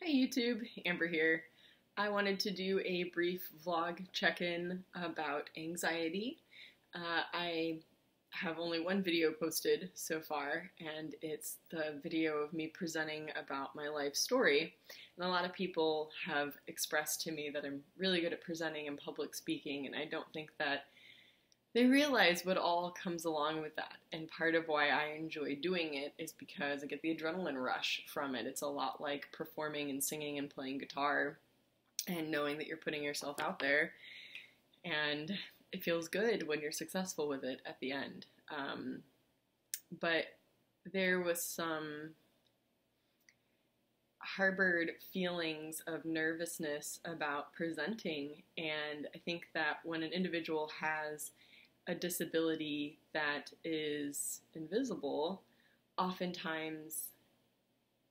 Hi YouTube, Amber here. I wanted to do a brief vlog check-in about anxiety. I have only one video posted so far, and it's the video of me presenting about my life story. And a lot of people have expressed to me that I'm really good at presenting and public speaking, and I don't think that they realize what all comes along with that. And part of why I enjoy doing it is because I get the adrenaline rush from it. It's a lot like performing and singing and playing guitar and knowing that you're putting yourself out there. And it feels good when you're successful with it at the end. But there was some harbored feelings of nervousness about presenting. And I think that when an individual has a disability that is invisible, oftentimes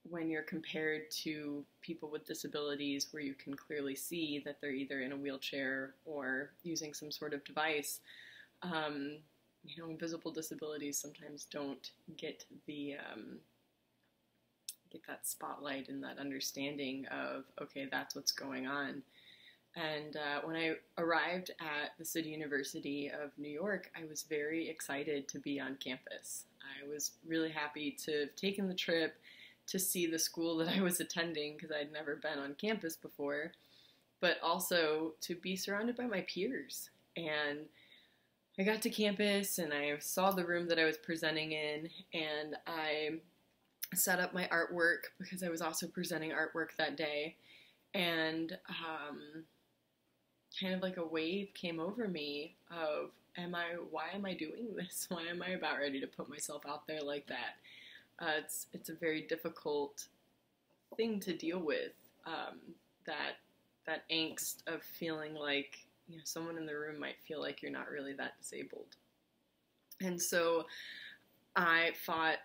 when you're compared to people with disabilities where you can clearly see that they're either in a wheelchair or using some sort of device, invisible disabilities sometimes don't get that spotlight and that understanding of, okay, that's what's going on. And when I arrived at the City University of New York, I was very excited to be on campus. I was really happy to have taken the trip to see the school that I was attending because I'd never been on campus before, but also to be surrounded by my peers. And I got to campus and I saw the room that I was presenting in, and I set up my artwork because I was also presenting artwork that day. And kind of like a wave came over me of, why am I doing this? Why am I about ready to put myself out there like that? It's a very difficult thing to deal with, that angst of feeling like, someone in the room might feel like you're not really that disabled. And so I fought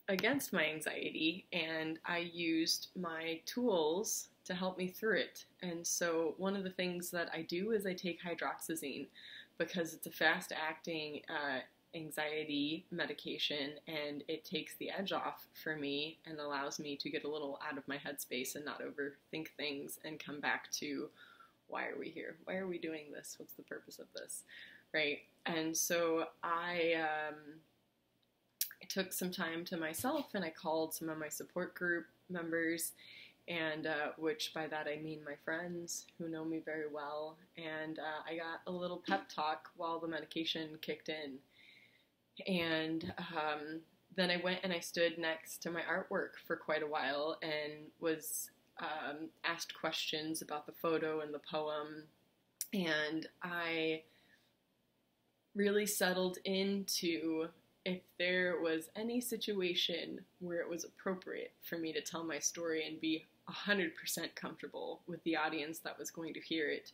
against my anxiety, and I used my tools to help me through it. And so one of the things that I do is I take hydroxyzine because it's a fast-acting anxiety medication, and it takes the edge off for me and allows me to get a little out of my headspace and not overthink things and come back to, why are we here? Why are we doing this? What's the purpose of this? Right? And so I took some time to myself, and I called some of my support group members, and which by that I mean my friends who know me very well, and I got a little pep talk while the medication kicked in. And then I went and I stood next to my artwork for quite a while and was asked questions about the photo and the poem, and I really settled into, if there was any situation where it was appropriate for me to tell my story and be 100% comfortable with the audience that was going to hear it,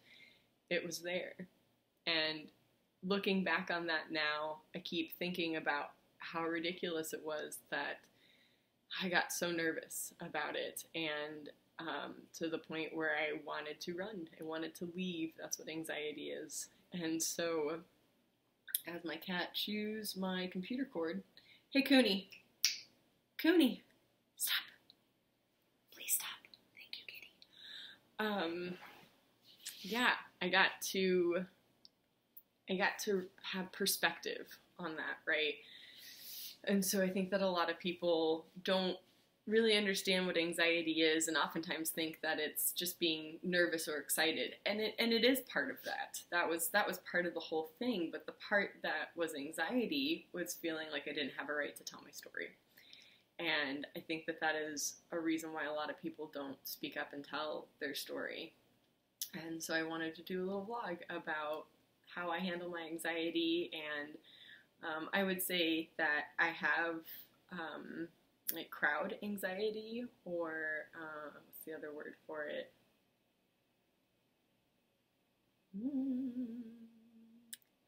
it was there. And looking back on that now, I keep thinking about how ridiculous it was that I got so nervous about it, and to the point where I wanted to run. I wanted to leave. That's what anxiety is. And so as my cat chews my computer cord, hey Cooney, Cooney, stop. Please stop. Thank you, kitty. Yeah, I got to have perspective on that, right? And so I think that a lot of people don't really understand what anxiety is, and oftentimes think that it's just being nervous or excited, and it is part of that. That was part of the whole thing, but the part that was anxiety was feeling like I didn't have a right to tell my story. And I think that is a reason why a lot of people don't speak up and tell their story. And so I wanted to do a little vlog about how I handle my anxiety, and I would say that I have like crowd anxiety, or what's the other word for it?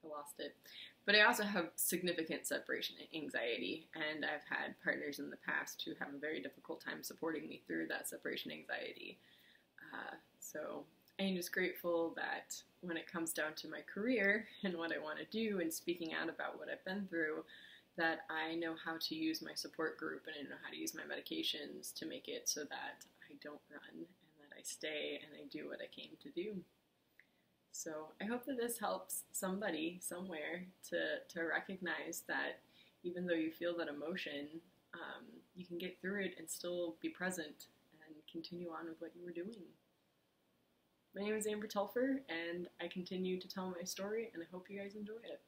I lost it. But I also have significant separation anxiety, and I've had partners in the past who have a very difficult time supporting me through that separation anxiety. So I'm just grateful that when it comes down to my career and what I want to do and speaking out about what I've been through, that I know how to use my support group and I know how to use my medications to make it so that I don't run and that I stay and I do what I came to do. So I hope that this helps somebody somewhere to recognize that even though you feel that emotion, you can get through it and still be present and continue on with what you were doing. My name is Amber Telfer, and I continue to tell my story, and I hope you guys enjoy it.